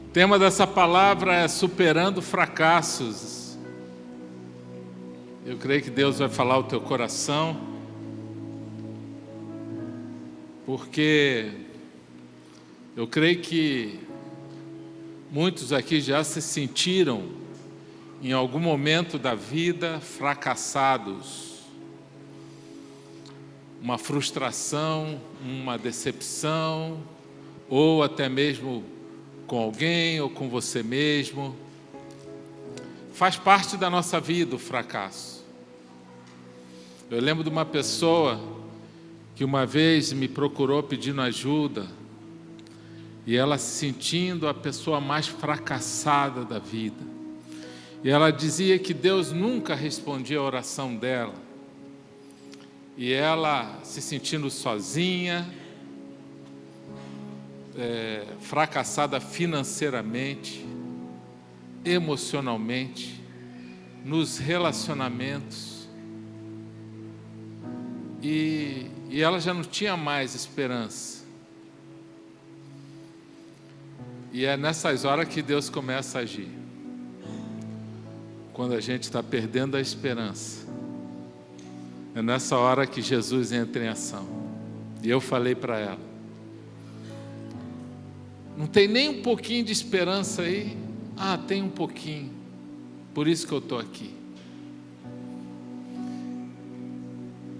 O tema dessa palavra é superando fracassos. Eu creio que Deus vai falar ao teu coração, porque eu creio que muitos aqui já se sentiram em algum momento da vida fracassados. Uma frustração, uma decepção, ou até mesmo com alguém ou com você mesmo. Faz parte da nossa vida o fracasso. Eu lembro de uma pessoa que uma vez me procurou pedindo ajuda, e ela se sentindo a pessoa mais fracassada da vida. E ela dizia que Deus nunca respondia a oração dela. E ela se sentindo sozinha, fracassada financeiramente, emocionalmente, nos relacionamentos. E ela já não tinha mais esperança. E é nessas horas que Deus começa a agir. Quando a gente está perdendo a esperança, é nessa hora que Jesus entra em ação. E eu falei para ela: não tem nem um pouquinho de esperança aí? Ah, tem um pouquinho. Por isso que eu estou aqui.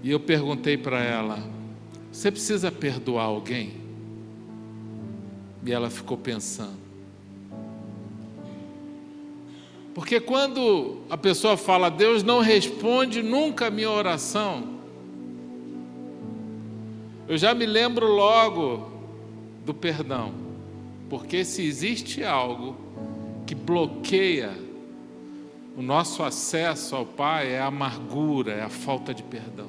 E eu perguntei para ela: você precisa perdoar alguém? E ela ficou pensando. Porque quando a pessoa fala, Deus não responde nunca a minha oração, eu já me lembro logo do perdão. Porque se existe algo que bloqueia o nosso acesso ao Pai, é a amargura, é a falta de perdão.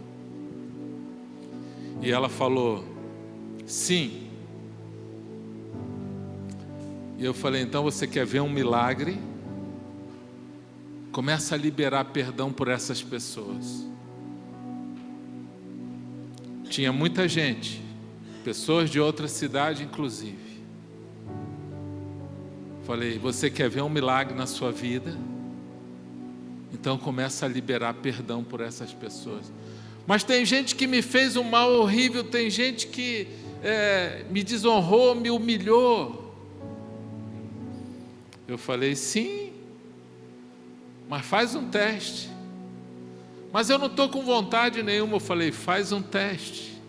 E ela falou, sim. E eu falei, então você quer ver um milagre? Começa a liberar perdão por essas pessoas. Tinha muita gente, pessoas de outra cidade inclusive. Falei, você quer ver um milagre na sua vida? Então começa a liberar perdão por essas pessoas. Mas tem gente que me fez um mal horrível, tem gente que me desonrou, me humilhou. Eu falei, sim, mas faz um teste. Mas eu não estou com vontade nenhuma. Eu falei, faz um teste.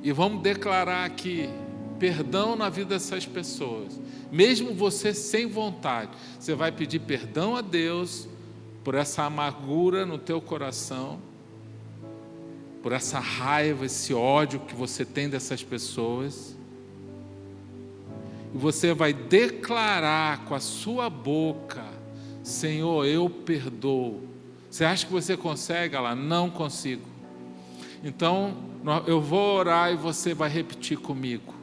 E vamos declarar aqui perdão na vida dessas pessoas. Mesmo você sem vontade, você vai pedir perdão a Deus por essa amargura no teu coração, por essa raiva, esse ódio que você tem dessas pessoas. E você vai declarar com a sua boca, Senhor, eu perdoo. Você acha que você consegue? Ela, não consigo. Então, eu vou orar e você vai repetir comigo.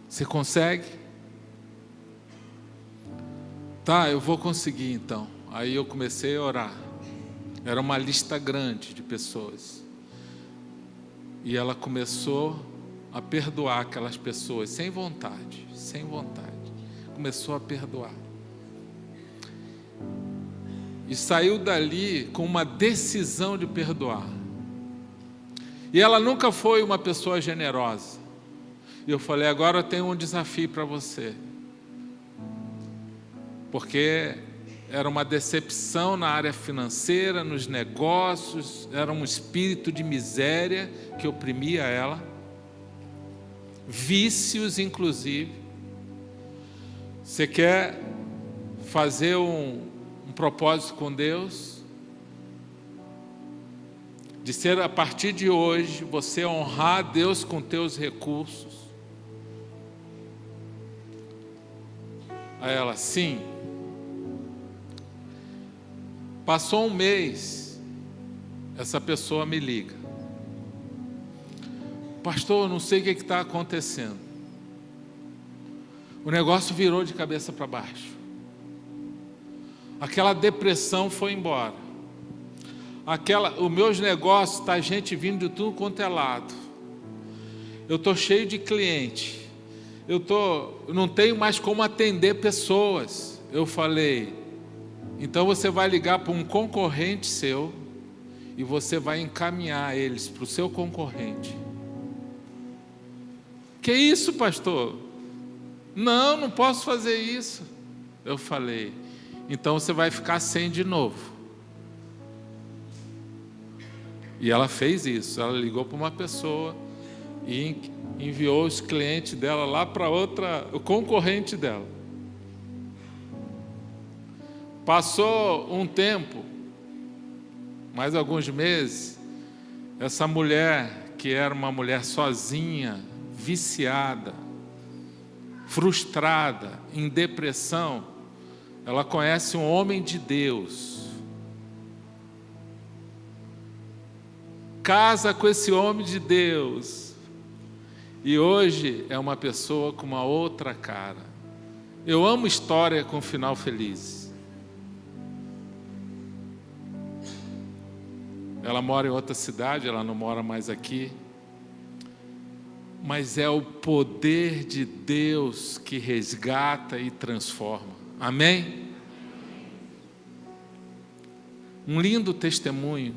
Você consegue? Tá, eu vou conseguir então. Aí eu comecei a orar. Era uma lista grande de pessoas. E ela começou a perdoar aquelas pessoas sem vontade, sem vontade. Começou a perdoar. E saiu dali com uma decisão de perdoar. E ela nunca foi uma pessoa generosa. E eu falei, agora eu tenho um desafio para você. Porque era uma decepção na área financeira, nos negócios, era um espírito de miséria que oprimia ela. Vícios, inclusive. Você quer fazer um propósito com Deus? De ser, a partir de hoje, você honrar a Deus com teus recursos. Aí ela, sim. Passou um mês, essa pessoa me liga. Pastor, eu não sei o que está acontecendo. O negócio virou de cabeça para baixo. Aquela depressão foi embora. Os meus negócios, está gente vindo de tudo quanto é lado. Eu estou cheio de cliente. eu não tenho mais como atender pessoas. Eu falei, então você vai ligar para um concorrente seu e você vai encaminhar eles para o seu concorrente. Que isso, pastor? Não posso fazer isso. Eu falei, então você vai ficar sem de novo. E ela fez isso, ela ligou para uma pessoa e enviou os clientes dela lá para o concorrente dela. Passou um tempo, mais alguns meses, essa mulher, que era uma mulher sozinha, viciada, frustrada, em depressão, ela conhece um homem de Deus. Casa com esse homem de Deus. E hoje é uma pessoa com uma outra cara. Eu amo história com final feliz. Ela mora em outra cidade, ela não mora mais aqui. Mas é o poder de Deus que resgata e transforma. Amém? Um lindo testemunho,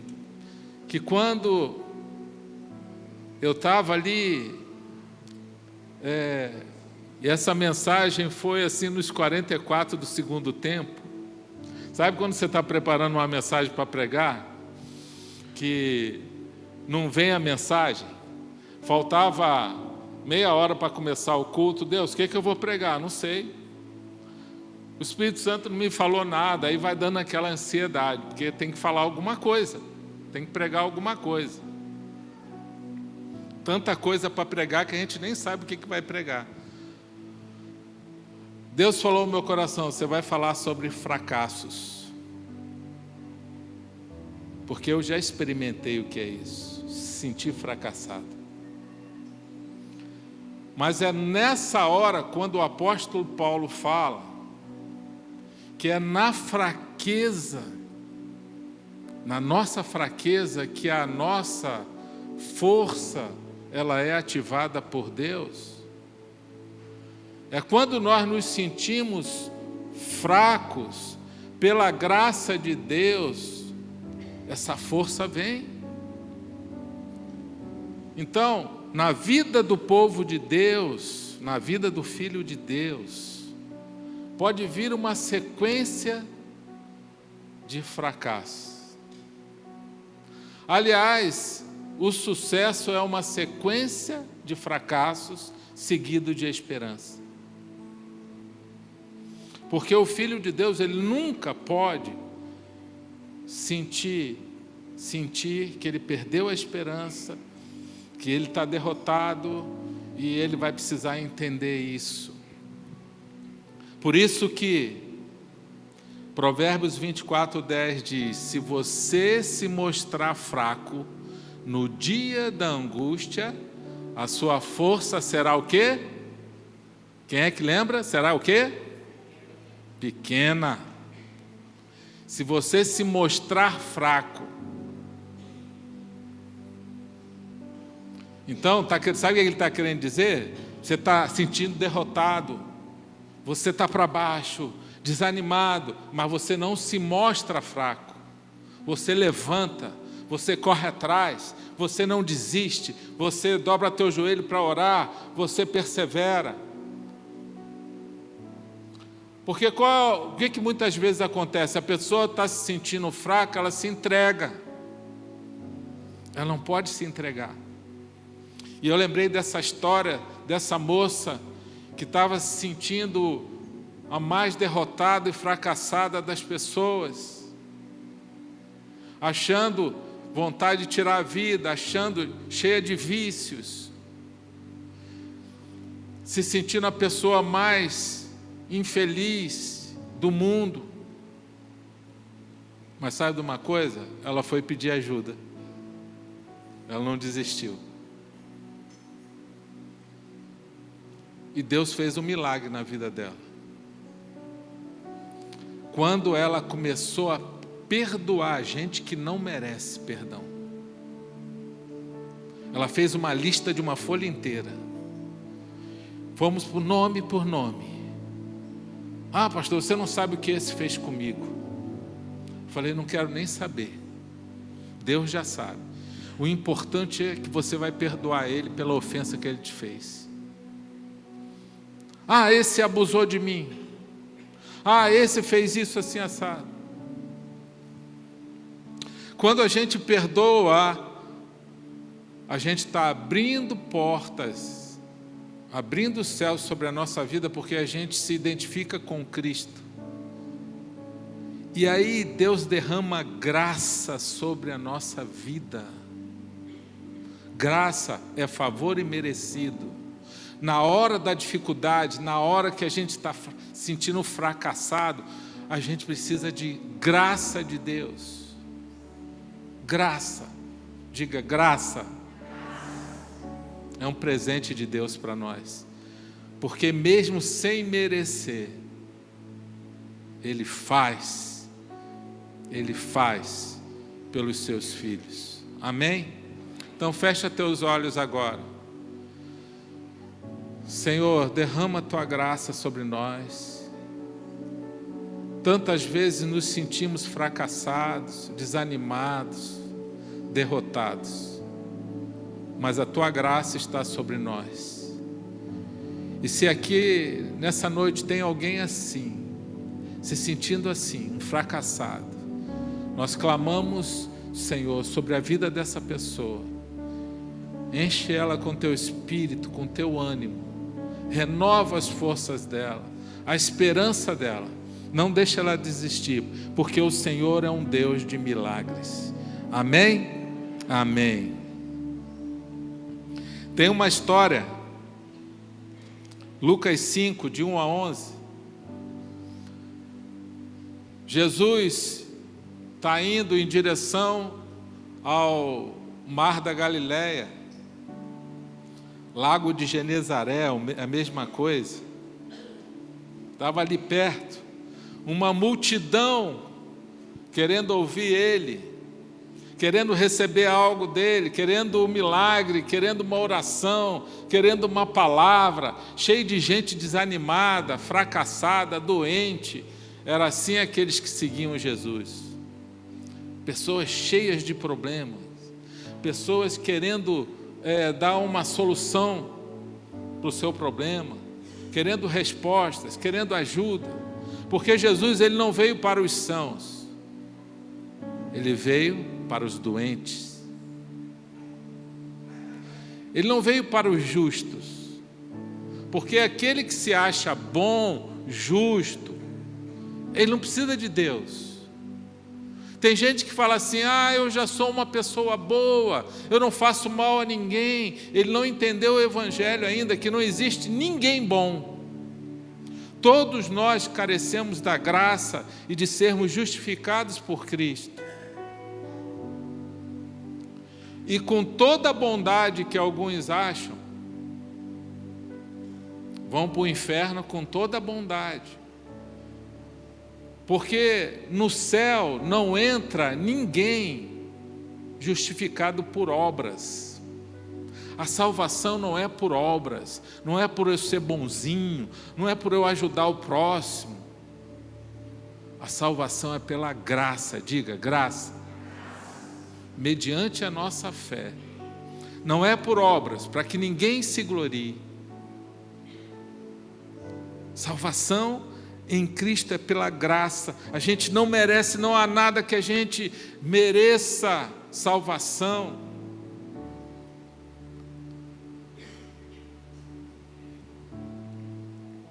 que quando eu estava ali, e essa mensagem foi assim nos 44 do segundo tempo. Sabe quando você está preparando uma mensagem para pregar, que não vem a mensagem? Faltava meia hora para começar o culto. Deus, o que eu vou pregar? Não sei. O Espírito Santo não me falou nada. Aí vai dando aquela ansiedade, porque tem que falar alguma coisa, tem que pregar alguma coisa. Tanta coisa para pregar que a gente nem sabe o que vai pregar. Deus falou no meu coração, você vai falar sobre fracassos. Porque eu já experimentei o que é isso, se sentir fracassado. Mas é nessa hora, quando o apóstolo Paulo fala, que é na fraqueza, na nossa fraqueza, que a nossa força, ela é ativada por Deus. É quando nós nos sentimos fracos, pela graça de Deus, essa força vem. Então, na vida do povo de Deus, na vida do Filho de Deus, pode vir uma sequência de fracassos. Aliás, o sucesso é uma sequência de fracassos seguido de esperança. Porque o Filho de Deus, ele nunca pode sentir que ele perdeu a esperança, que ele está derrotado, e ele vai precisar entender isso. Por isso que Provérbios 24:10 diz: se você se mostrar fraco no dia da angústia, a sua força será o quê? Quem é que lembra? Será o quê? Pequena. Se você se mostrar fraco. Então, sabe o que ele está querendo dizer? Você está sentindo derrotado, você está para baixo, desanimado, mas você não se mostra fraco. Você levanta, você corre atrás, você não desiste, você dobra teu joelho para orar, você persevera. Porque o que muitas vezes acontece? A pessoa está se sentindo fraca, ela se entrega. Ela não pode se entregar. E eu lembrei dessa história, dessa moça que estava se sentindo a mais derrotada e fracassada das pessoas, achando vontade de tirar a vida, achando cheia de vícios, se sentindo a pessoa mais infeliz do mundo. Mas sabe de uma coisa? Ela foi pedir ajuda. Ela não desistiu. E Deus fez um milagre na vida dela. Quando ela começou a perdoar a gente que não merece perdão. Ela fez uma lista de uma folha inteira. Fomos por nome. Ah, pastor, você não sabe o que esse fez comigo. Falei, não quero nem saber. Deus já sabe. O importante é que você vai perdoar ele pela ofensa que ele te fez. Ah, esse abusou de mim. Ah, esse fez isso assim assado. Quando a gente perdoa, a gente está abrindo portas, abrindo o céu sobre a nossa vida, porque a gente se identifica com Cristo. E aí Deus derrama graça sobre a nossa vida. Graça é favor imerecido. Na hora da dificuldade, na hora que a gente está sentindo fracassado, a gente precisa de graça de Deus. Graça, diga graça. É um presente de Deus para nós. Porque mesmo sem merecer, Ele faz pelos seus filhos. Amém? Então fecha teus olhos agora. Senhor, derrama a Tua graça sobre nós. Tantas vezes nos sentimos fracassados, desanimados, derrotados. Mas a Tua graça está sobre nós. E se aqui nessa noite tem alguém assim, se sentindo assim, um fracassado, nós clamamos, Senhor, sobre a vida dessa pessoa. Enche ela com Teu Espírito, com Teu ânimo. Renova as forças dela, a esperança dela. Não deixa ela desistir, porque o Senhor é um Deus de milagres. Amém? Amém. Tem uma história, Lucas 5, de 1 a 11. Jesus está indo em direção ao Mar da Galileia, Lago de Genezaré, a mesma coisa. Estava ali perto, uma multidão querendo ouvir Ele, querendo receber algo dEle, querendo um milagre, querendo uma oração, querendo uma palavra, cheio de gente desanimada, fracassada, doente. Era assim aqueles que seguiam Jesus. Pessoas cheias de problemas, pessoas querendo dar uma solução para o seu problema, querendo respostas, querendo ajuda, porque Jesus ele não veio para os sãos, Ele veio para os doentes. Ele não veio para os justos, porque aquele que se acha bom, justo, ele não precisa de Deus. Tem gente que fala assim, eu já sou uma pessoa boa, eu não faço mal a ninguém. Ele não entendeu o Evangelho ainda, que não existe ninguém bom. Todos nós carecemos da graça e de sermos justificados por Cristo. E com toda a bondade que alguns acham, vão para o inferno com toda a bondade. Porque no céu não entra ninguém justificado por obras. A salvação não é por obras, não é por eu ser bonzinho, não é por eu ajudar o próximo. A salvação é pela graça, diga graça. Mediante a nossa fé. Não é por obras, para que ninguém se glorie. Salvação em Cristo é pela graça. A gente não merece, não há nada que a gente mereça salvação.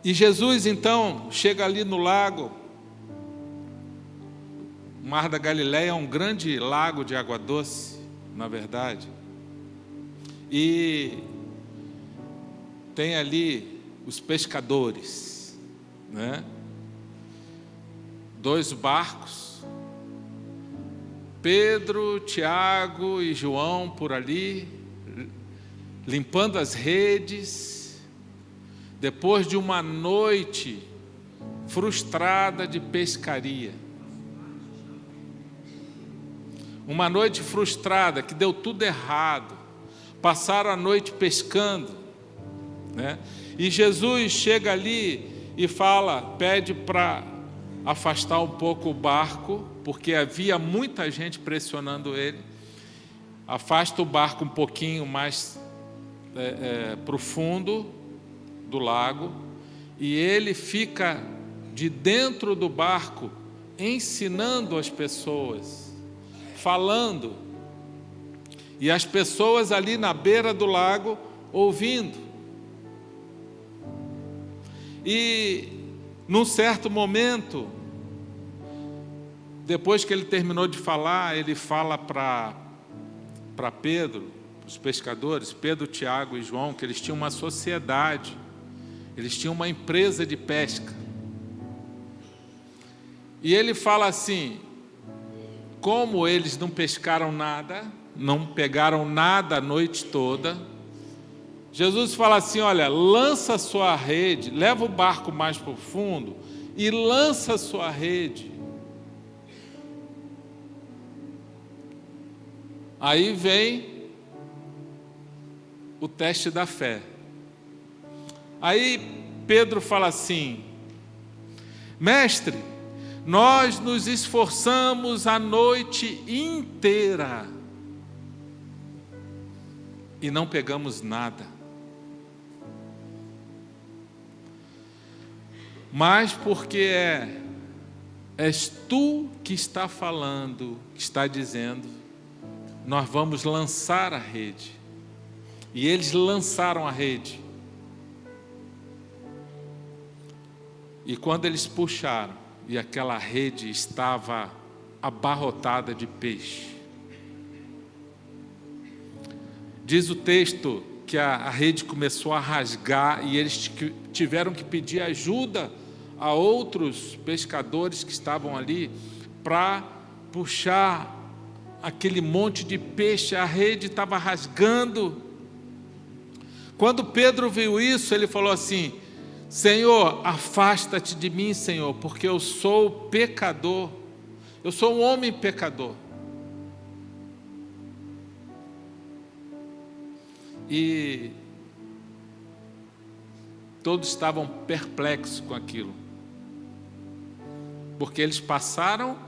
E Jesus então chega ali no lago. O Mar da Galileia é um grande lago de água doce, na verdade. E tem ali os pescadores, né? 2 barcos, Pedro, Tiago e João por ali, limpando as redes, depois de uma noite frustrada de pescaria. Uma noite frustrada, que deu tudo errado. Passaram a noite pescando né? E Jesus chega ali e pede para afastar um pouco o barco, porque havia muita gente pressionando ele. Afasta o barco um pouquinho mais para o fundo do lago, e ele fica de dentro do barco ensinando as pessoas, falando, e as pessoas ali na beira do lago ouvindo. E num certo momento, depois que ele terminou de falar, ele fala para Pedro, os pescadores, Pedro, Tiago e João, que eles tinham uma sociedade, eles tinham uma empresa de pesca. E ele fala assim: como eles não pescaram nada, não pegaram nada a noite toda, Jesus fala assim: olha, lança a sua rede, leva o barco mais para o fundo e lança a sua rede. Aí vem o teste da fé. Aí Pedro fala assim: mestre, nós nos esforçamos a noite inteira e não pegamos nada. Mas porque és tu que está falando, que está dizendo, nós vamos lançar a rede. E eles lançaram a rede. E quando eles puxaram, e aquela rede estava abarrotada de peixe. Diz o texto que a rede começou a rasgar e eles tiveram que pedir ajuda a outros pescadores que estavam ali para puxar aquele monte de peixe. A rede estava rasgando. Quando Pedro viu isso, ele falou assim: Senhor, afasta-te de mim, Senhor, porque eu sou pecador, eu sou um homem pecador. E todos estavam perplexos com aquilo, porque eles passaram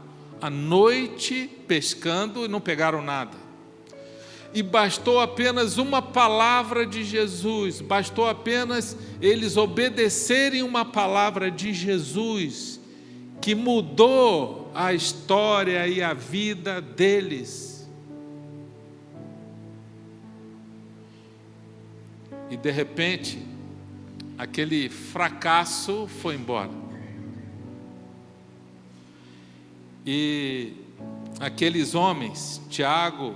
a noite pescando e não pegaram nada. E bastou apenas uma palavra de Jesus, bastou apenas eles obedecerem uma palavra de Jesus, que mudou a história e a vida deles. E de repente, aquele fracasso foi embora. E aqueles homens, Tiago,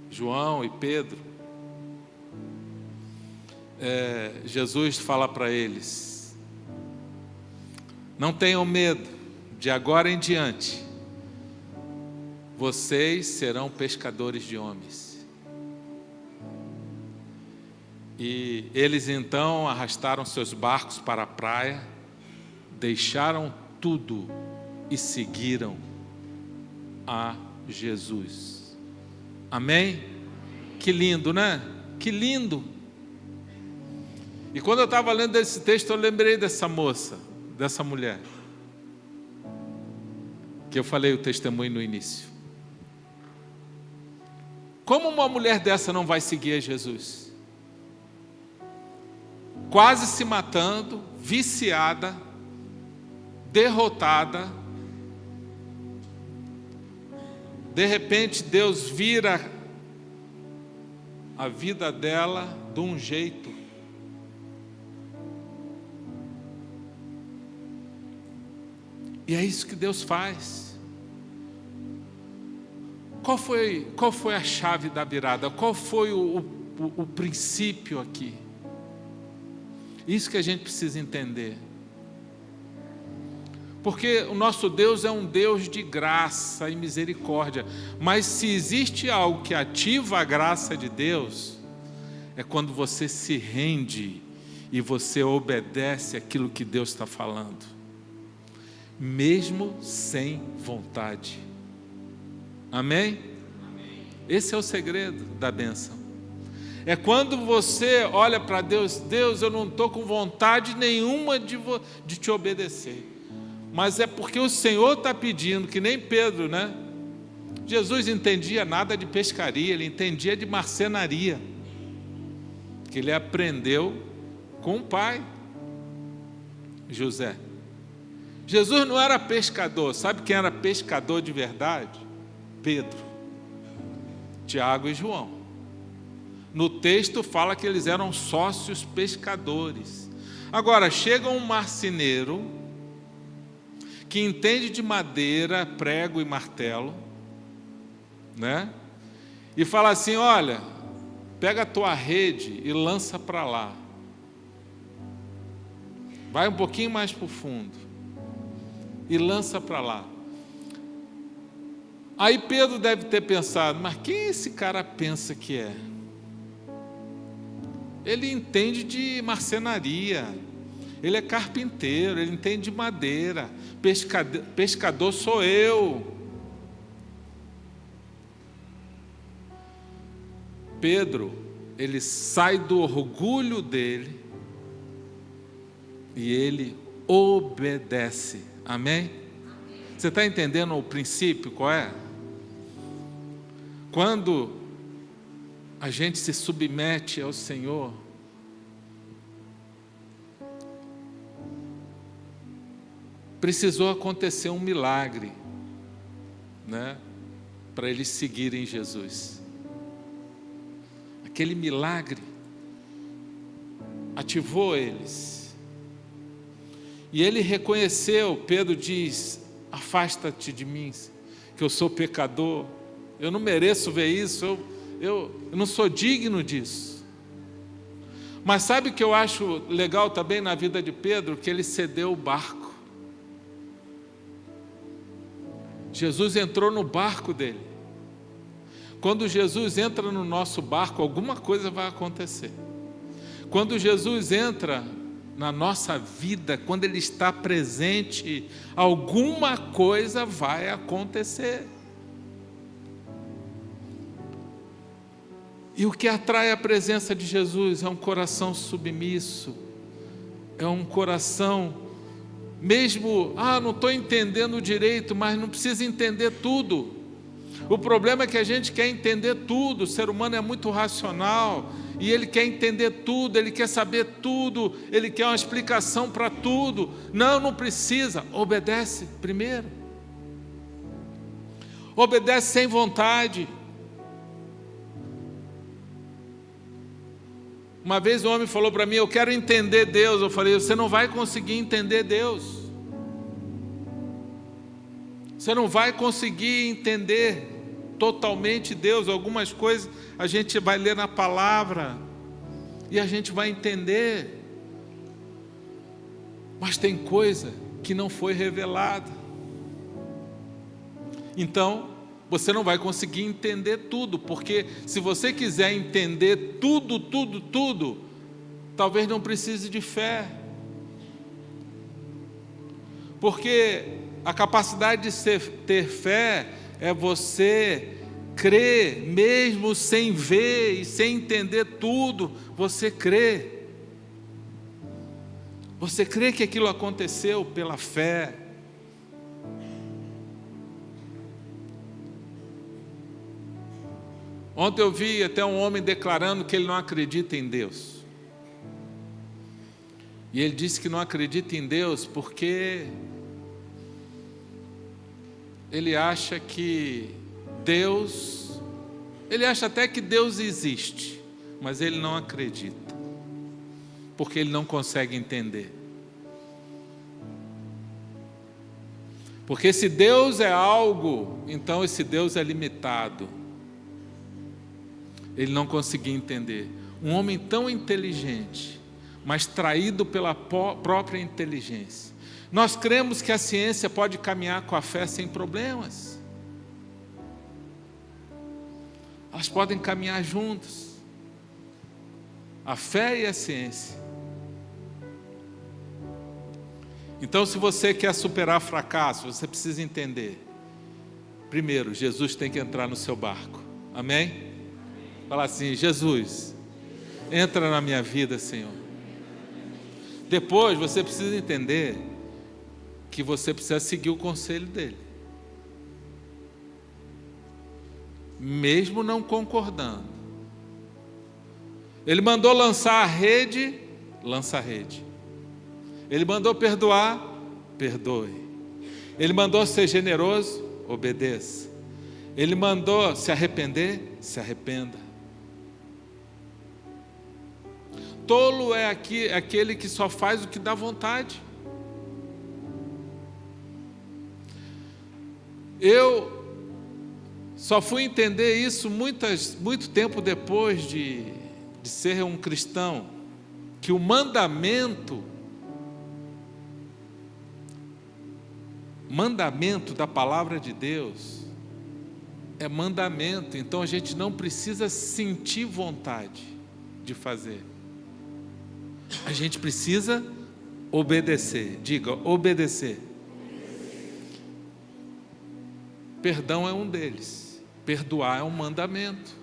João e Pedro, Jesus fala para eles: não tenham medo, de agora em diante, vocês serão pescadores de homens. E eles então arrastaram seus barcos para a praia, deixaram tudo e seguiram a Jesus. Amém? Que lindo, né? Que lindo. E quando eu estava lendo esse texto, eu lembrei dessa moça, dessa mulher, que eu falei o testemunho no início. Como uma mulher dessa não vai seguir a Jesus? Quase se matando, viciada, derrotada. De repente Deus vira a vida dela de um jeito. E é isso que Deus faz. Qual foi a chave da virada? Qual foi o princípio aqui? Isso que a gente precisa entender. Porque o nosso Deus é um Deus de graça e misericórdia. Mas se existe algo que ativa a graça de Deus, é quando você se rende e você obedece aquilo que Deus está falando, mesmo sem vontade. Amém? Amém. Esse é o segredo da bênção. É quando você olha para Deus: Deus, eu não estou com vontade nenhuma de te obedecer, mas é porque o Senhor está pedindo, que nem Pedro, né? Jesus entendia nada de pescaria, ele entendia de marcenaria, que ele aprendeu com o pai, José. Jesus não era pescador. Sabe quem era pescador de verdade? Pedro, Tiago e João. No texto fala que eles eram sócios pescadores. Agora, chega um marceneiro que entende de madeira, prego e martelo, né? E fala assim: olha, pega a tua rede e lança para lá. Vai um pouquinho mais para o fundo e lança para lá. Aí Pedro deve ter pensado: mas quem esse cara pensa que é? Ele entende de marcenaria, ele é carpinteiro, ele entende de madeira, pescador sou eu. Pedro, ele sai do orgulho dele e ele obedece. Amém? Você está entendendo o princípio qual é? Quando a gente se submete ao Senhor, precisou acontecer um milagre, né, para eles seguirem Jesus. Aquele milagre ativou eles. E ele reconheceu. Pedro diz: afasta-te de mim, que eu sou pecador, eu não mereço ver isso, eu não sou digno disso. Mas sabe o que eu acho legal também na vida de Pedro? Que ele cedeu o barco. Jesus entrou no barco dele. Quando Jesus entra no nosso barco, alguma coisa vai acontecer. Quando Jesus entra na nossa vida, quando Ele está presente, alguma coisa vai acontecer. E o que atrai a presença de Jesus é um coração submisso, é um coração, mesmo, não estou entendendo direito, mas não precisa entender tudo. O problema é que a gente quer entender tudo. O ser humano é muito racional e ele quer entender tudo, ele quer saber tudo, ele quer uma explicação para tudo. Não precisa. Obedece primeiro. Obedece sem vontade. Uma vez um homem falou para mim: eu quero entender Deus. Eu falei: você não vai conseguir entender Deus. Você não vai conseguir entender totalmente Deus. Algumas coisas a gente vai ler na palavra e a gente vai entender, mas tem coisa que não foi revelada. Então, você não vai conseguir entender tudo, porque se você quiser entender tudo, talvez não precise de fé. Porque a capacidade de ter fé é você crer, mesmo sem ver e sem entender tudo, você crê. Você crê que aquilo aconteceu pela fé. Ontem eu vi até um homem declarando que ele não acredita em Deus. E ele disse que não acredita em Deus porque ele acha que ele acha até que Deus existe, mas ele não acredita, porque ele não consegue entender. Porque se Deus é algo, então esse Deus é limitado. Ele não conseguia entender. Um homem tão inteligente, mas traído pela própria inteligência. Nós cremos que a ciência pode caminhar com a fé sem problemas. Elas podem caminhar juntas. A fé e a ciência. Então, se você quer superar fracasso, você precisa entender. Primeiro, Jesus tem que entrar no seu barco. Amém? Fala assim: Jesus, Entra na minha vida, Senhor. Depois você precisa entender que você precisa seguir o conselho dele. Mesmo não concordando. Ele mandou lançar a rede, lança a rede. Ele mandou perdoar, perdoe. Ele mandou ser generoso, obedeça. Ele mandou se arrepender, se arrependa. Tolo é aquele que só faz o que dá vontade. Eu só fui entender isso muito tempo depois de ser um cristão, que o mandamento da palavra de Deus é mandamento, então a gente não precisa sentir vontade de fazer. A gente precisa obedecer. Diga, obedecer. Perdão é um deles. Perdoar é um mandamento.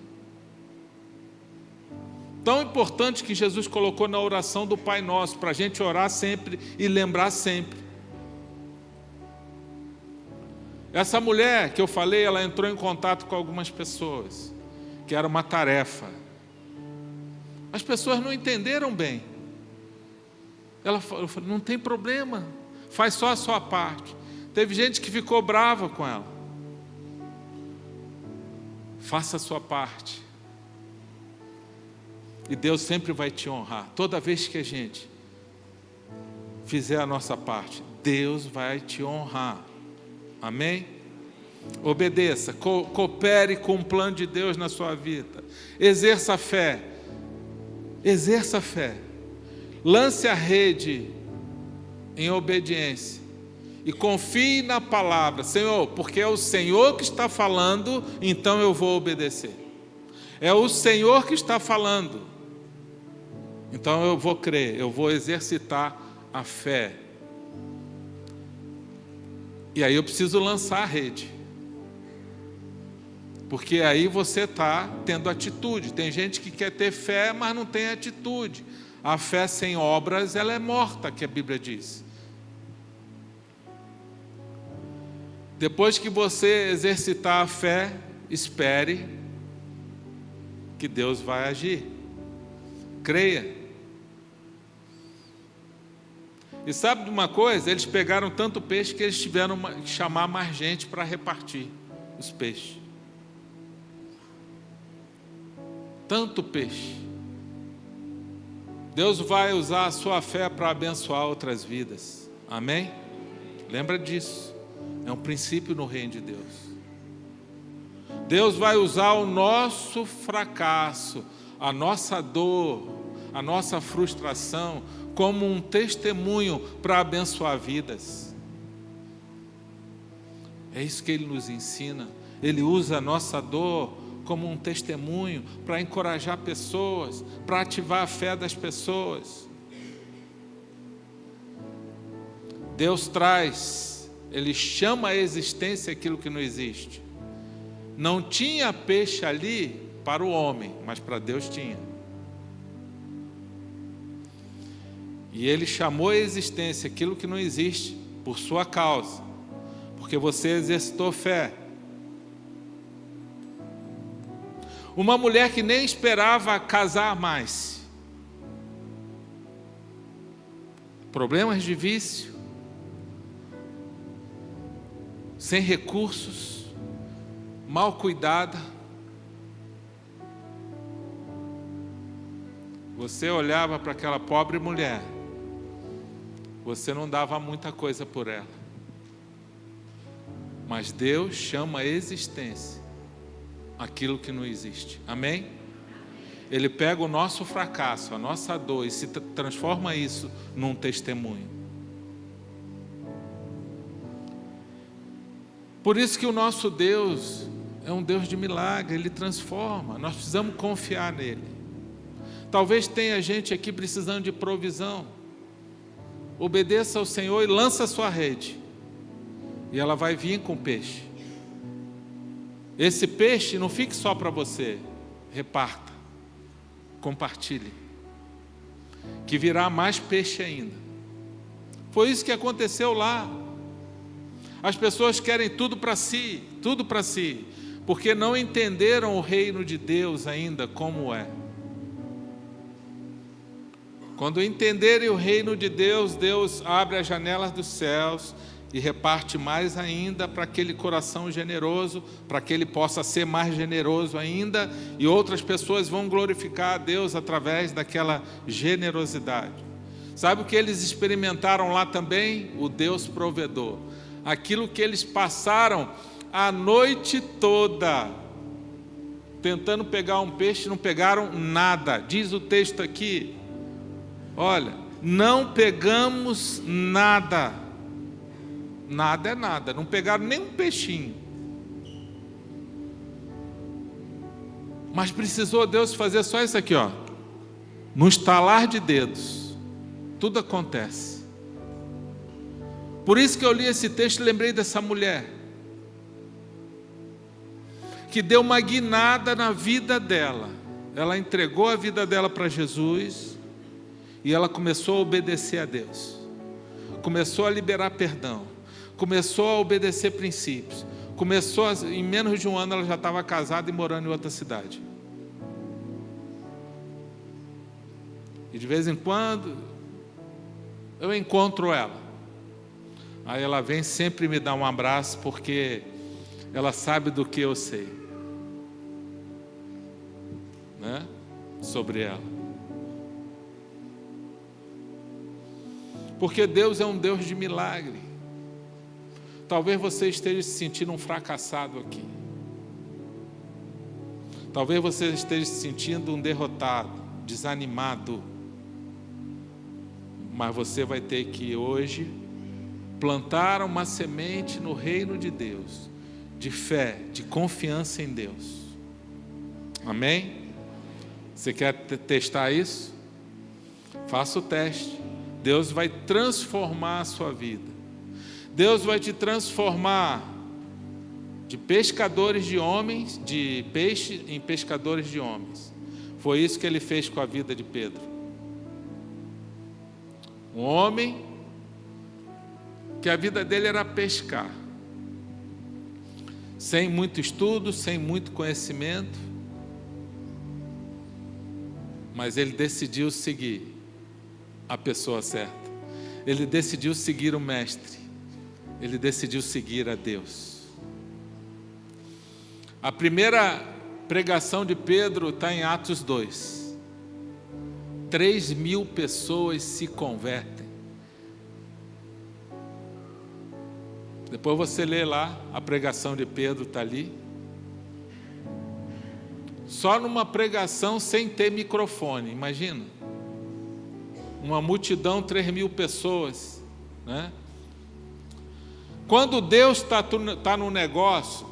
Tão importante que Jesus colocou na oração do Pai Nosso, para a gente orar sempre e lembrar sempre. Essa mulher que eu falei, ela entrou em contato com algumas pessoas, que era uma tarefa. As pessoas não entenderam bem. Ela falou, não tem problema, faz só a sua parte. Teve gente que ficou brava com ela. Faça a sua parte. E Deus sempre vai te honrar. Toda vez que a gente fizer a nossa parte, Deus vai te honrar. Amém? Obedeça, coopere com o plano de Deus na sua vida. Exerça a fé. Exerça a fé. Lance a rede em obediência e confie na palavra. Senhor, porque é o Senhor que está falando, então eu vou obedecer. É o Senhor que está falando, então eu vou crer, eu vou exercitar a fé. E aí eu preciso lançar a rede, porque aí você está tendo atitude. Tem gente que quer ter fé, mas não tem atitude. A fé sem obras, ela é morta, que a Bíblia diz. Depois que você exercitar a fé, espere que Deus vai agir. Creia. E sabe de uma coisa? Eles pegaram tanto peixe que eles tiveram que chamar mais gente para repartir os peixes. Tanto peixe. Deus vai usar a sua fé para abençoar outras vidas. Amém? Lembra disso. É um princípio no reino de Deus. Deus vai usar o nosso fracasso, a nossa dor, a nossa frustração, como um testemunho para abençoar vidas. É isso que Ele nos ensina. Ele usa a nossa dor como um testemunho para encorajar pessoas, para ativar a fé das pessoas. Deus traz, Ele chama à existência aquilo que não existe. Não tinha peixe ali para o homem, mas para Deus tinha. E Ele chamou à existência aquilo que não existe por sua causa, porque você exercitou fé. Uma mulher que nem esperava casar mais. Problemas de vício, sem recursos, mal cuidada. Você olhava para aquela pobre mulher, você não dava muita coisa por ela. Mas Deus chama a existência aquilo que não existe. Amém? Ele pega o nosso fracasso, a nossa dor e se transforma isso num testemunho. Por isso que o nosso Deus é um Deus de milagre, Ele transforma. Nós precisamos confiar nele. Talvez tenha gente aqui precisando de provisão. Obedeça ao Senhor e lança a sua rede. E ela vai vir com peixe. Esse peixe não fique só para você, reparta. compartilhe, que virá mais peixe ainda. Foi isso que aconteceu lá. As pessoas querem tudo para si, porque não entenderam o reino de Deus ainda como é. Quando entenderem o reino de Deus, Deus abre as janelas dos céus e reparte mais ainda para aquele coração generoso, para que ele possa ser mais generoso ainda, e outras pessoas vão glorificar a Deus através daquela generosidade. Sabe o que eles experimentaram lá também? O Deus provedor. Aquilo que eles passaram a noite toda tentando pegar um peixe, não pegaram nada. Diz o texto aqui, olha, não pegamos nada. Nada é nada, não pegaram nem um peixinho. Mas precisou Deus fazer só isso aqui, ó. No estalar de dedos, tudo acontece. Por isso que eu li esse texto e lembrei dessa mulher, que deu uma guinada na vida dela. Ela entregou a vida dela para Jesus e ela começou a obedecer a Deus. Começou a liberar perdão. Começou a obedecer princípios. Em menos de um ano ela já estava casada e morando em outra cidade. E de vez em quando eu encontro ela. Aí ela vem sempre me dar um abraço, porque ela sabe do que eu sei, né? Sobre ela. Porque Deus é um Deus de milagre. Talvez você esteja se sentindo um fracassado aqui. Talvez você esteja se sentindo um derrotado, desanimado. Mas você vai ter que hoje plantar uma semente no reino de Deus, de fé, de confiança em Deus. Amém? Você quer testar isso? Faça o teste. Deus vai transformar a sua vida. Deus vai te transformar de pescadores de homens, de peixe em pescadores de homens. Foi isso que ele fez com a vida de Pedro. Um homem que a vida dele era pescar, sem muito estudo, sem muito conhecimento, mas ele decidiu seguir a pessoa certa. Ele decidiu seguir o mestre. Ele decidiu seguir a Deus. A primeira pregação de Pedro está em Atos 2. 3.000 pessoas se convertem. Depois você lê lá, a pregação de Pedro está ali. Só numa pregação sem ter microfone, imagina. Uma multidão, 3.000 pessoas, né? Quando Deus está no negócio,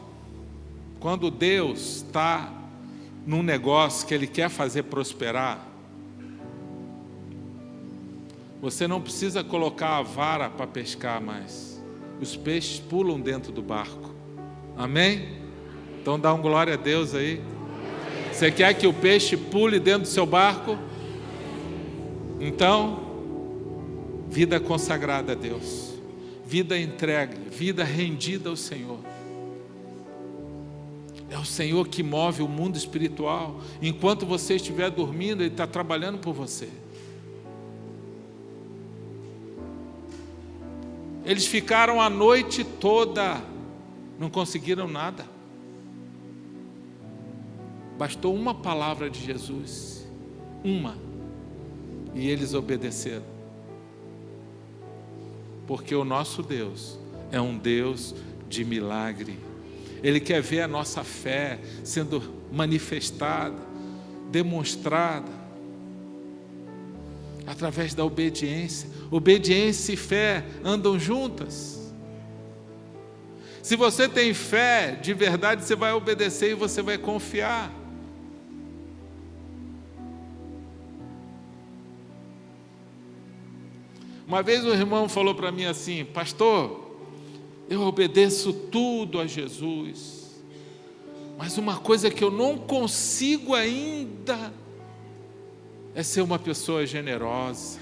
quando Deus está num negócio que Ele quer fazer prosperar, você não precisa colocar a vara para pescar mais. Os peixes pulam dentro do barco. Amém? Então dá um glória a Deus aí. Você quer que o peixe pule dentro do seu barco? Então, vida consagrada a Deus, vida entregue, vida rendida ao Senhor. É o Senhor que move o mundo espiritual. Enquanto você estiver dormindo, Ele está trabalhando por você. Eles ficaram a noite toda, não conseguiram nada. Bastou uma palavra de Jesus, uma, e eles obedeceram. Porque o nosso Deus é um Deus de milagre. Ele quer ver a nossa fé sendo manifestada, demonstrada, através da obediência. Obediência e fé andam juntas. Se você tem fé de verdade, você vai obedecer e você vai confiar. Uma vez um irmão falou para mim assim: pastor, eu obedeço tudo a Jesus, mas uma coisa que eu não consigo ainda é ser uma pessoa generosa.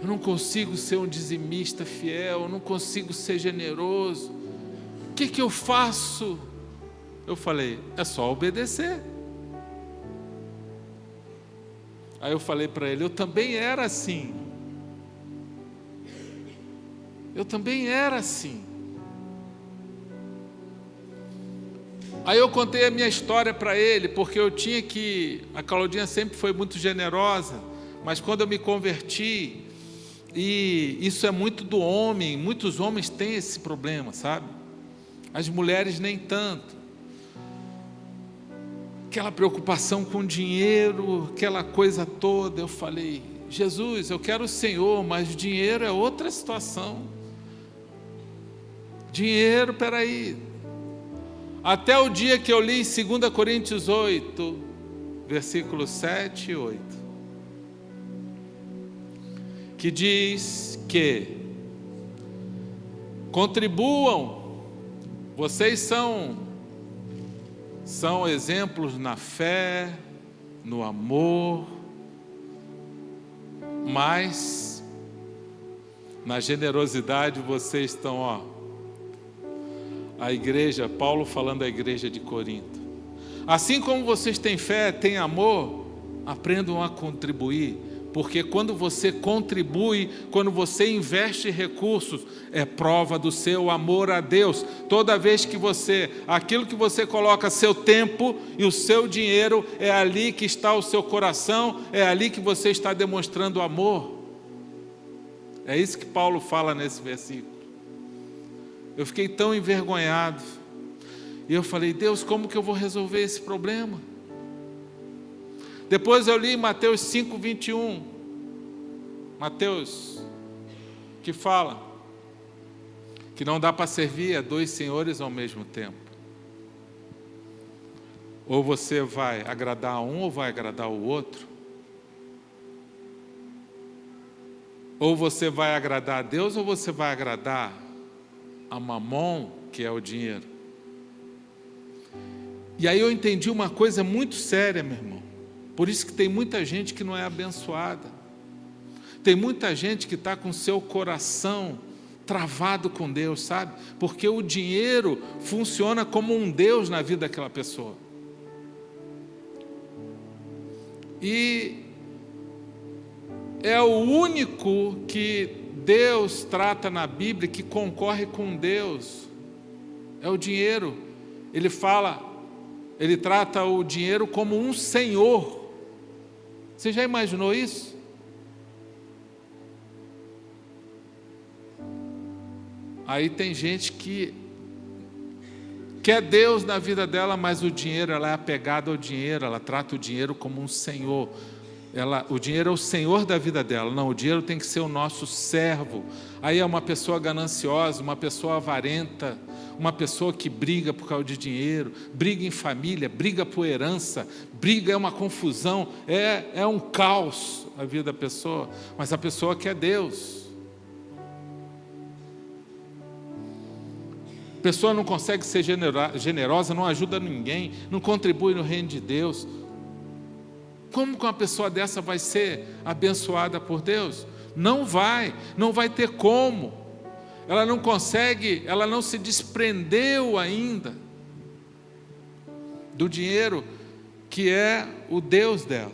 Eu não consigo ser um dizimista fiel, eu não consigo ser generoso. O que eu faço? Eu falei, é só obedecer. Aí eu falei para ele, eu também era assim. Eu também era assim. Aí eu contei a minha história para ele, porque eu tinha que... A Claudinha sempre foi muito generosa, mas quando eu me converti, e isso é muito do homem, muitos homens têm esse problema, sabe? As mulheres nem tanto. Aquela preocupação com dinheiro, aquela coisa toda. Eu falei, Jesus, eu quero o Senhor, mas dinheiro é outra situação. Dinheiro, peraí. Até o dia que eu li 2 Coríntios 8, versículos 7 e 8, que diz que contribuam, vocês são exemplos na fé, no amor, mas na generosidade vocês estão, a igreja, Paulo falando à igreja de Corinto. Assim como vocês têm fé, têm amor, aprendam a contribuir, porque quando você contribui, quando você investe recursos, é prova do seu amor a Deus. Toda vez que aquilo que você coloca seu tempo e o seu dinheiro, é ali que está o seu coração, é ali que você está demonstrando amor. É isso que Paulo fala nesse versículo. Eu fiquei tão envergonhado. E eu falei, Deus, como que eu vou resolver esse problema? Depois eu li Mateus 5, 21. Mateus, que fala que não dá para servir a 2 senhores ao mesmo tempo. Ou você vai agradar a um ou vai agradar o outro. Ou você vai agradar a Deus ou você vai agradar a mamon, que é o dinheiro. E aí eu entendi uma coisa muito séria, meu irmão. Por isso que tem muita gente que não é abençoada. Tem muita gente que está com seu coração travado com Deus, sabe? Porque o dinheiro funciona como um Deus na vida daquela pessoa. E é o único que Deus trata na Bíblia que concorre com Deus, é o dinheiro. Ele trata o dinheiro como um senhor. Você já imaginou isso? Aí tem gente que quer Deus na vida dela, mas o dinheiro, ela é apegada ao dinheiro, ela trata o dinheiro como um senhor. O dinheiro é o senhor da vida dela. Não, o dinheiro tem que ser o nosso servo. Aí é uma pessoa gananciosa, uma pessoa avarenta, uma pessoa que briga por causa de dinheiro, briga em família, briga por herança, briga, é uma confusão, é um caos a vida da pessoa, mas a pessoa quer Deus. A pessoa não consegue ser generosa, não ajuda ninguém, não contribui no reino de Deus. Como que uma pessoa dessa vai ser abençoada por Deus? Não vai ter como. Ela não consegue, ela não se desprendeu ainda do dinheiro que é o Deus dela.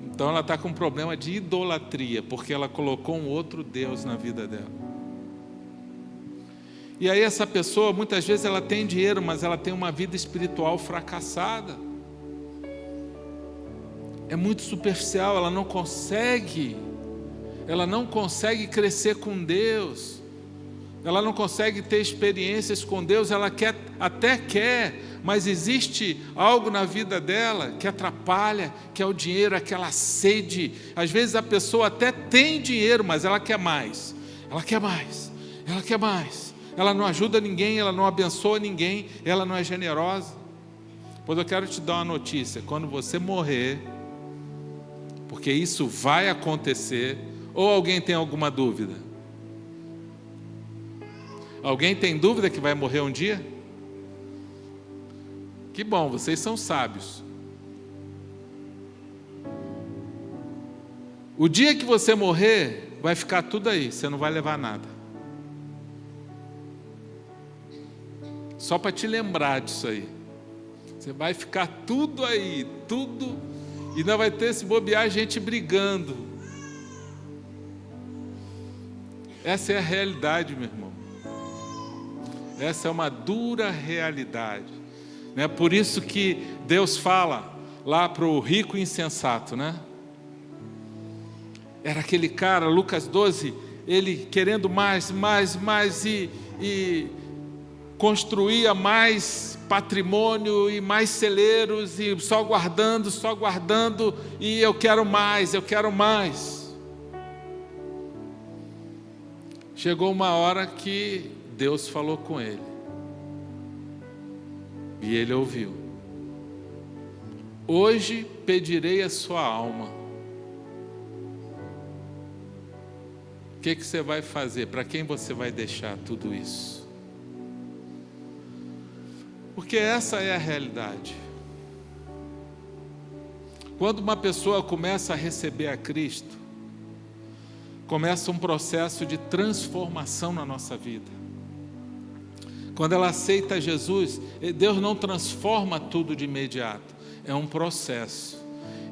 Então ela está com um problema de idolatria, porque ela colocou um outro Deus na vida dela. E aí essa pessoa, muitas vezes ela tem dinheiro, mas ela tem uma vida espiritual fracassada. É muito superficial, ela não consegue crescer com Deus, ela não consegue ter experiências com Deus, ela até quer, mas existe algo na vida dela que atrapalha, que é o dinheiro, aquela sede. Às vezes a pessoa até tem dinheiro, mas ela quer mais, ela não ajuda ninguém, ela não abençoa ninguém, ela não é generosa. Pois eu quero te dar uma notícia, quando você morrer, porque isso vai acontecer, ou alguém tem alguma dúvida? Alguém tem dúvida que vai morrer um dia? Que bom, vocês são sábios. O dia que você morrer, vai ficar tudo aí, você não vai levar nada. Só para te lembrar disso aí. Você vai ficar tudo aí, tudo, e não vai ter se bobear gente brigando. Essa é a realidade, meu irmão. Essa é uma dura realidade. Né? Por isso que Deus fala lá para o rico insensato, né? Era aquele cara, Lucas 12, ele querendo mais e construía mais patrimônio e mais celeiros e só guardando e eu quero mais. Chegou uma hora que Deus falou com ele e ele ouviu. Hoje pedirei a sua alma. O que você vai fazer? Para quem você vai deixar tudo isso? Porque essa é a realidade. Quando uma pessoa começa a receber a Cristo, começa um processo de transformação na nossa vida. Quando ela aceita Jesus, Deus não transforma tudo de imediato, é um processo.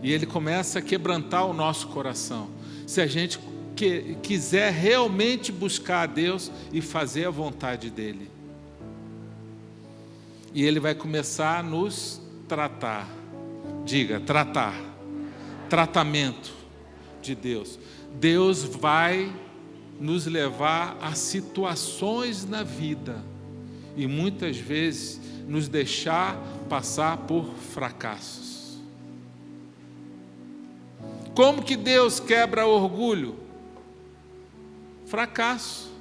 E Ele começa a quebrantar o nosso coração. Se a gente quiser realmente buscar a Deus e fazer a vontade dEle. E Ele vai começar a nos tratar. Diga, tratar. Tratamento de Deus. Deus vai nos levar a situações na vida e muitas vezes nos deixar passar por fracassos. Como que Deus quebra orgulho? Fracasso.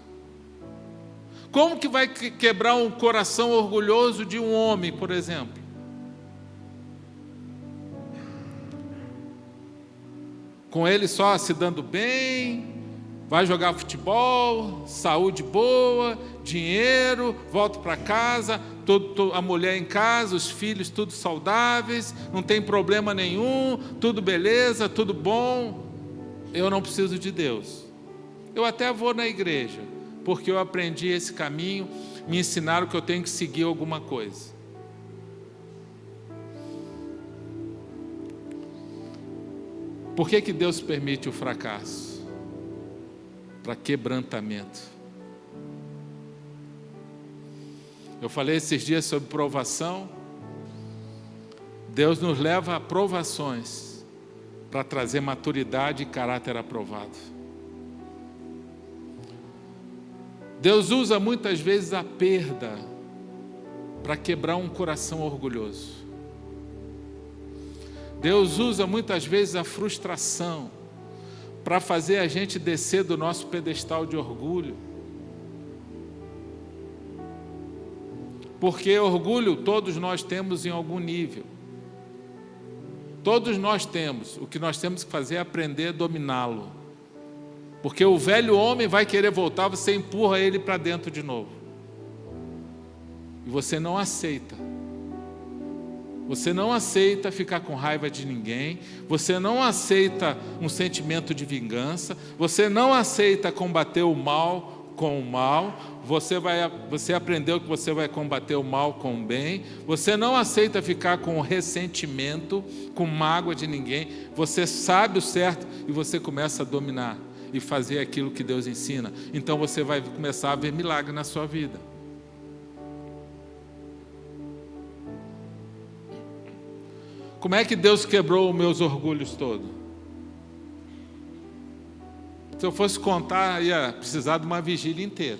Como que vai quebrar um coração orgulhoso de um homem, por exemplo? Com ele só se dando bem, vai jogar futebol, saúde boa, dinheiro, volta para casa, a mulher em casa, os filhos tudo saudáveis, não tem problema nenhum, tudo beleza, tudo bom. Eu não preciso de Deus. Eu até vou na igreja, porque eu aprendi esse caminho, me ensinaram que eu tenho que seguir alguma coisa. Por que Deus permite o fracasso? Para quebrantamento. Eu falei esses dias sobre provação. Deus nos leva a provações para trazer maturidade e caráter aprovado. Deus usa muitas vezes a perda para quebrar um coração orgulhoso. Deus usa muitas vezes a frustração para fazer a gente descer do nosso pedestal de orgulho. Porque orgulho todos nós temos em algum nível. Todos nós temos. O que nós temos que fazer é aprender a dominá-lo. Porque o velho homem vai querer voltar, você empurra ele para dentro de novo. E você não aceita. Você não aceita ficar com raiva de ninguém. Você não aceita um sentimento de vingança. Você não aceita combater o mal com o mal. Você aprendeu que você vai combater o mal com o bem. Você não aceita ficar com ressentimento, com mágoa de ninguém. Você sabe o certo e você começa a dominar e fazer aquilo que Deus ensina. Então você vai começar a ver milagre na sua vida. Como é que Deus quebrou os meus orgulhos todos? Se eu fosse contar, ia precisar de uma vigília inteira.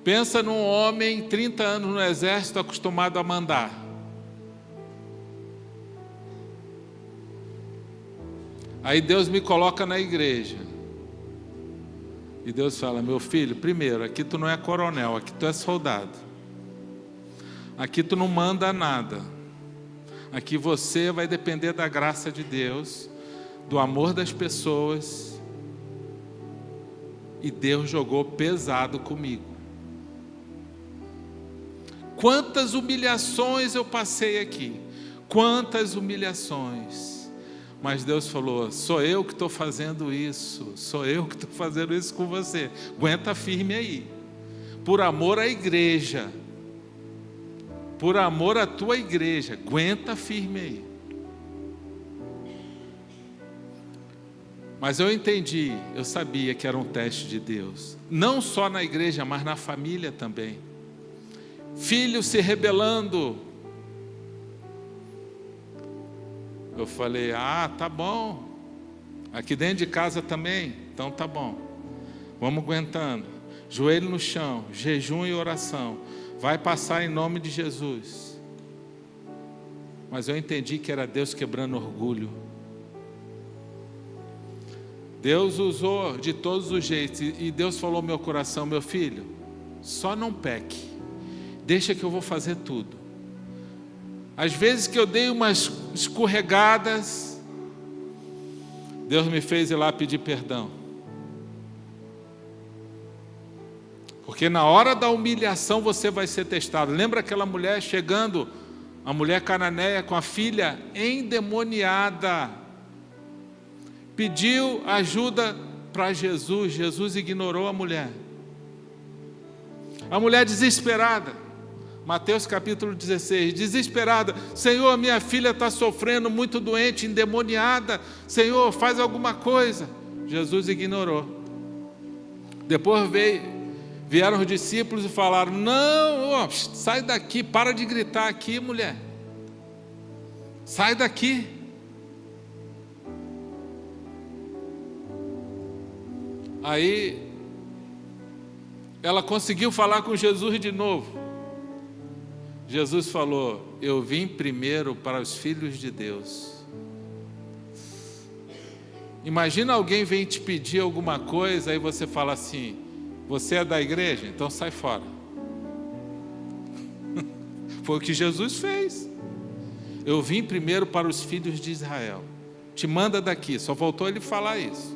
Pensa num homem, 30 anos no exército, acostumado a mandar. Aí Deus me coloca na igreja. E Deus fala, meu filho, primeiro, aqui tu não é coronel, aqui tu é soldado. Aqui tu não manda nada. Aqui você vai depender da graça de Deus, do amor das pessoas. E Deus jogou pesado comigo. quantas humilhações eu passei aqui, quantas humilhações. Mas Deus falou: sou eu que estou fazendo isso, sou eu que estou fazendo isso com você. Aguenta firme aí, por amor à igreja, por amor à tua igreja, aguenta firme aí. Mas eu entendi, eu sabia que era um teste de Deus, não só na igreja, mas na família também. Filho se rebelando. Eu falei: tá bom, aqui dentro de casa também, então tá bom, vamos aguentando, joelho no chão, jejum e oração, vai passar em nome de Jesus. Mas eu entendi que era Deus quebrando orgulho. Deus usou de todos os jeitos, e Deus falou ao meu coração: meu filho, só não peque, deixa que eu vou fazer tudo. Às vezes que eu dei umas escorregadas, Deus me fez ir lá pedir perdão. Porque na hora da humilhação você vai ser testado. Lembra aquela mulher chegando, a mulher cananeia com a filha endemoniada, pediu ajuda para Jesus, Jesus ignorou a mulher. A mulher desesperada, Mateus capítulo 16, desesperada: Senhor, minha filha está sofrendo, muito doente, endemoniada, Senhor, faz alguma coisa. Jesus ignorou. Depois vieram os discípulos e falaram: não, sai daqui, para de gritar aqui, mulher, sai daqui. Aí ela conseguiu falar com Jesus de novo. Jesus falou: eu vim primeiro para os filhos de Deus. Imagina alguém vem te pedir alguma coisa, aí você fala assim: você é da igreja? Então sai fora. Foi o que Jesus fez. Eu vim primeiro para os filhos de Israel. Te manda daqui. Só voltou ele falar isso.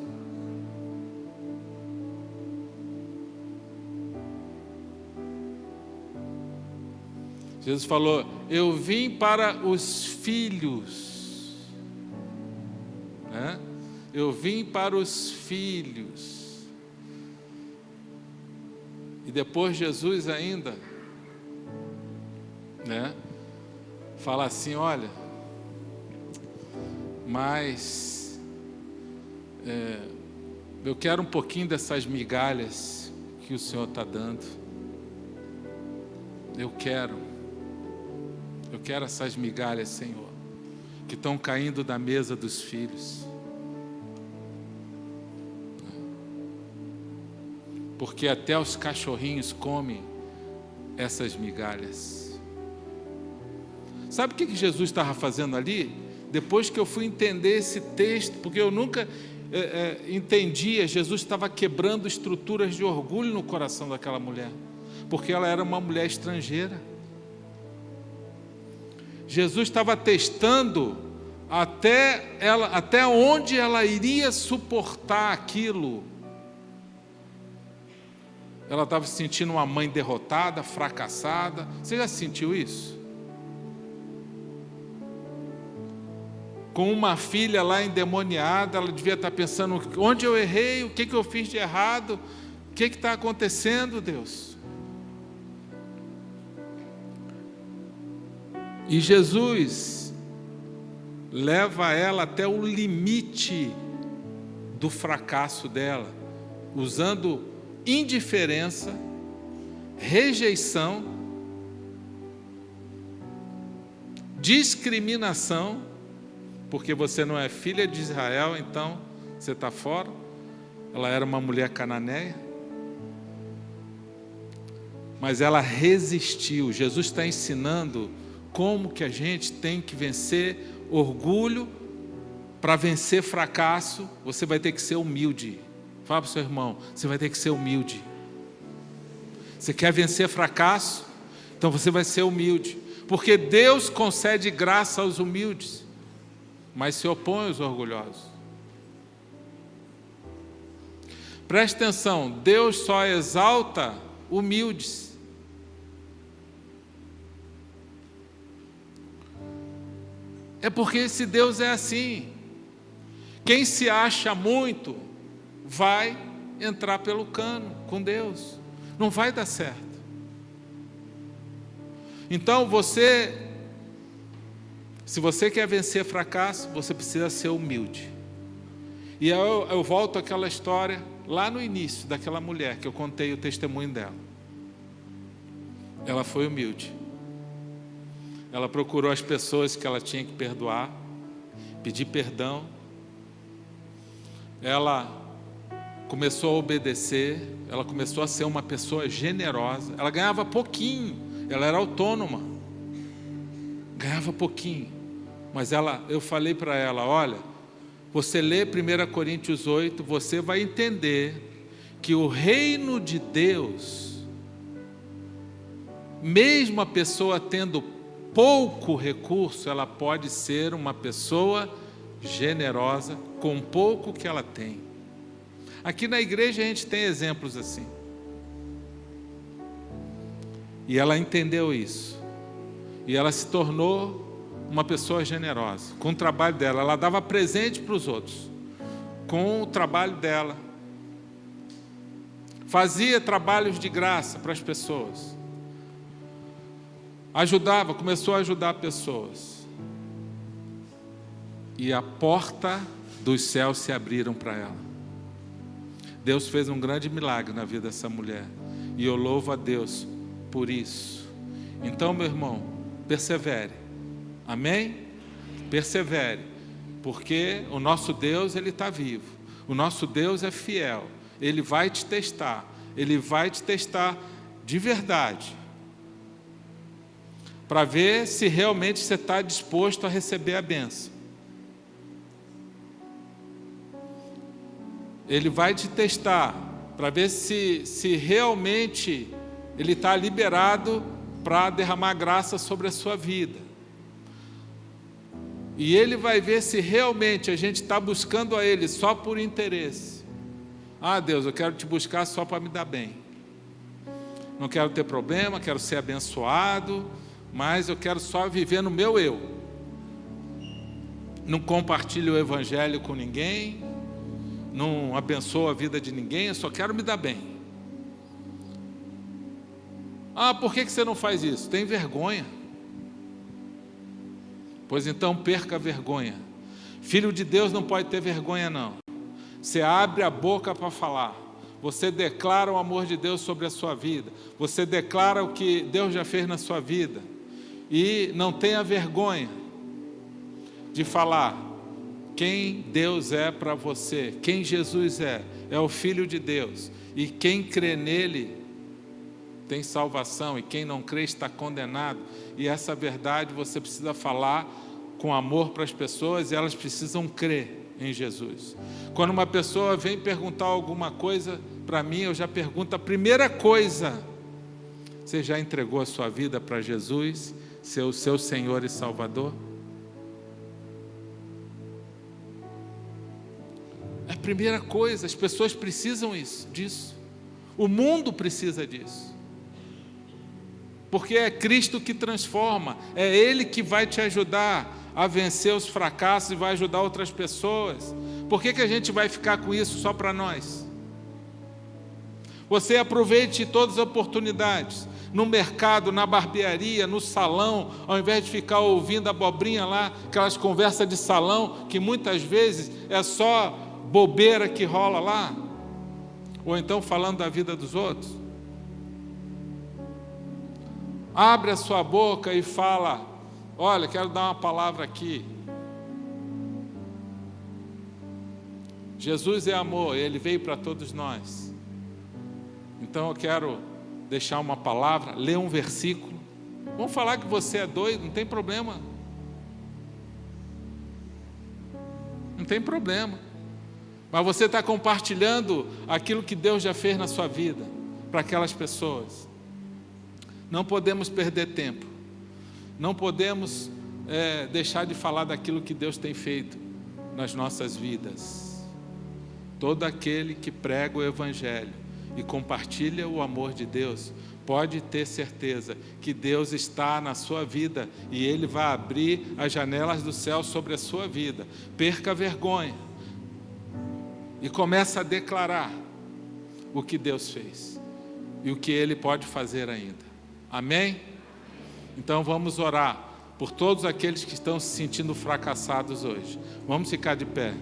Jesus falou: eu vim para os filhos, né? Eu vim para os filhos. E depois Jesus ainda, né, fala assim: olha, mas eu quero um pouquinho dessas migalhas que o Senhor está dando. Eu quero essas migalhas, Senhor, que estão caindo da mesa dos filhos. Porque até os cachorrinhos comem essas migalhas. Sabe o que Jesus estava fazendo ali? Depois que eu fui entender esse texto, porque eu nunca entendia, Jesus estava quebrando estruturas de orgulho no coração daquela mulher, porque ela era uma mulher estrangeira. Jesus estava testando até onde ela iria suportar aquilo. Ela estava se sentindo uma mãe derrotada, fracassada. Você já sentiu isso? Com uma filha lá endemoniada, ela devia estar pensando: onde eu errei? O que eu fiz de errado? O que está acontecendo, Deus? E Jesus leva ela até o limite do fracasso dela, usando indiferença, rejeição, discriminação, porque você não é filha de Israel, então você está fora. Ela era uma mulher cananeia, mas ela resistiu. Jesus está ensinando como que a gente tem que vencer orgulho. Para vencer fracasso, você vai ter que ser humilde. Fala para o seu irmão: você vai ter que ser humilde. Você quer vencer fracasso? Então você vai ser humilde, porque Deus concede graça aos humildes, mas se opõe aos orgulhosos. Preste atenção: Deus só exalta humildes. É porque esse Deus é assim. Quem se acha muito vai entrar pelo cano com Deus. Não vai dar certo. Então se você quer vencer fracasso, você precisa ser humilde. E eu volto àquela história lá no início daquela mulher que eu contei o testemunho dela. Ela foi humilde. Ela procurou as pessoas que ela tinha que perdoar, pedir perdão. Ela começou a obedecer, ela começou a ser uma pessoa generosa. Ela ganhava pouquinho, ela era autônoma, ganhava pouquinho. Mas eu falei para ela, olha, você lê 1 Coríntios 8, você vai entender que o reino de Deus, mesmo a pessoa tendo pouco recurso, ela pode ser uma pessoa generosa com pouco que ela tem. Aqui na igreja a gente tem exemplos assim. E ela entendeu isso. E ela se tornou uma pessoa generosa. Com o trabalho dela, ela dava presente para os outros. Com o trabalho dela. Fazia trabalhos de graça para as pessoas. Ajudava, começou a ajudar pessoas. E a porta dos céus se abriram para ela. Deus fez um grande milagre na vida dessa mulher. E eu louvo a Deus por isso. Então, meu irmão, persevere. Amém? Persevere. Porque o nosso Deus, Ele está vivo. O nosso Deus é fiel. Ele vai te testar. Ele vai te testar de verdade. Para ver se realmente você está disposto a receber a bênção. Ele vai te testar para ver se realmente Ele está liberado para derramar graça sobre a sua vida. E Ele vai ver se realmente a gente está buscando a Ele só por interesse. Ah, Deus, eu quero te buscar só para me dar bem. Não quero ter problema, quero ser abençoado, mas eu quero só viver no meu eu. Não compartilho o Evangelho com ninguém, não abençoo a vida de ninguém, eu só quero me dar bem. Ah, por que você não faz isso? Tem vergonha. Pois então perca a vergonha. Filho de Deus não pode ter vergonha, não. Você abre a boca para falar. Você declara o amor de Deus sobre a sua vida. Você declara o que Deus já fez na sua vida. E não tenha vergonha de falar quem Deus é para você, quem Jesus é o Filho de Deus. E quem crê nele tem salvação, e quem não crê está condenado. E essa verdade você precisa falar com amor para as pessoas, e elas precisam crer em Jesus. Quando uma pessoa vem perguntar alguma coisa para mim, eu já pergunto a primeira coisa: você já entregou a sua vida para Jesus, ser o seu Senhor e Salvador? É a primeira coisa, as pessoas precisam disso. O mundo precisa disso. Porque é Cristo que transforma, é Ele que vai te ajudar a vencer os fracassos e vai ajudar outras pessoas. Por que a gente vai ficar com isso só para nós? Você aproveite todas as oportunidades, no mercado, na barbearia, no salão, ao invés de ficar ouvindo abobrinha lá, aquelas conversas de salão, que muitas vezes é só bobeira que rola lá, ou então falando da vida dos outros. Abre a sua boca e fala: olha, quero dar uma palavra aqui. Jesus é amor, Ele veio para todos nós. Então eu quero deixar uma palavra, ler um versículo. Vamos falar que você é doido, não tem problema. Não tem problema. Mas você está compartilhando aquilo que Deus já fez na sua vida, para aquelas pessoas. Não podemos perder tempo. Não podemos deixar de falar daquilo que Deus tem feito nas nossas vidas. Todo aquele que prega o Evangelho e compartilha o amor de Deus pode ter certeza que Deus está na sua vida e Ele vai abrir as janelas do céu sobre a sua vida. Perca a vergonha e comece a declarar o que Deus fez e o que Ele pode fazer ainda. Amém? Então vamos orar por todos aqueles que estão se sentindo fracassados hoje. Vamos ficar de pé.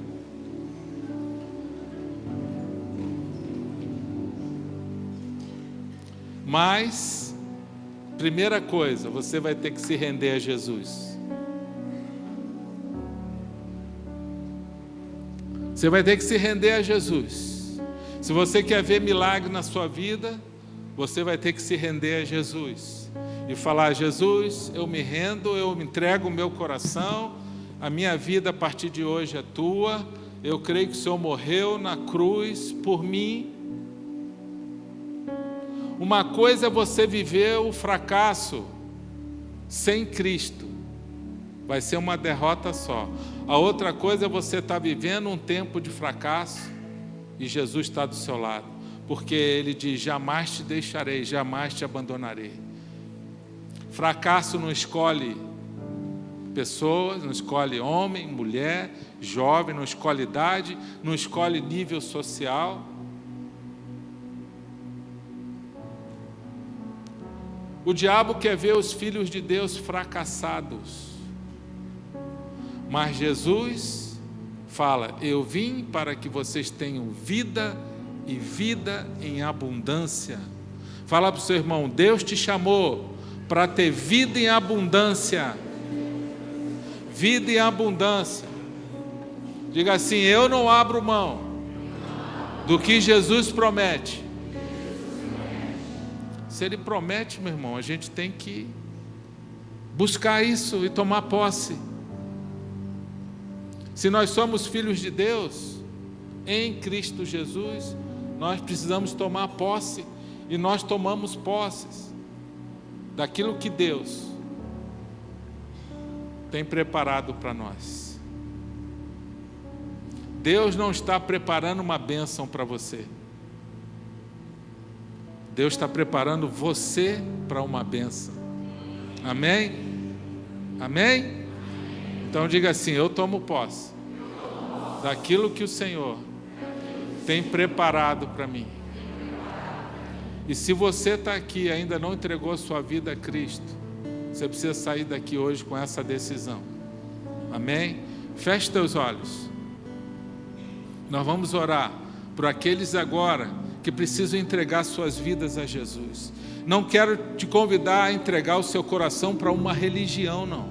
Mas, primeira coisa, você vai ter que se render a Jesus. Você vai ter que se render a Jesus. Se você quer ver milagre na sua vida, você vai ter que se render a Jesus. E falar: Jesus, eu me rendo, eu me entrego o meu coração, a minha vida a partir de hoje é tua, eu creio que o Senhor morreu na cruz por mim. Uma coisa é você viver o fracasso sem Cristo, vai ser uma derrota só. A outra coisa é você estar vivendo um tempo de fracasso e Jesus está do seu lado, porque Ele diz: jamais te deixarei, jamais te abandonarei. Fracasso não escolhe pessoas, não escolhe homem, mulher, jovem, não escolhe idade, não escolhe nível social. O diabo quer ver os filhos de Deus fracassados, mas Jesus fala: eu vim para que vocês tenham vida e vida em abundância. Fala para o seu irmão: Deus te chamou para ter vida em abundância. Vida em abundância. Diga assim: eu não abro mão do que Jesus promete. Se Ele promete, meu irmão, a gente tem que buscar isso e tomar posse. Se nós somos filhos de Deus, em Cristo Jesus, nós precisamos tomar posse, e nós tomamos posses daquilo que Deus tem preparado para nós. Deus não está preparando uma bênção para você. Deus está preparando você para uma bênção. Amém? Amém? Então diga assim: eu tomo posse daquilo que o Senhor tem preparado para mim. E se você está aqui e ainda não entregou a sua vida a Cristo, você precisa sair daqui hoje com essa decisão. Amém? Feche teus olhos. Nós vamos orar por aqueles agora que precisam entregar suas vidas a Jesus. Não quero te convidar a entregar o seu coração para uma religião, não.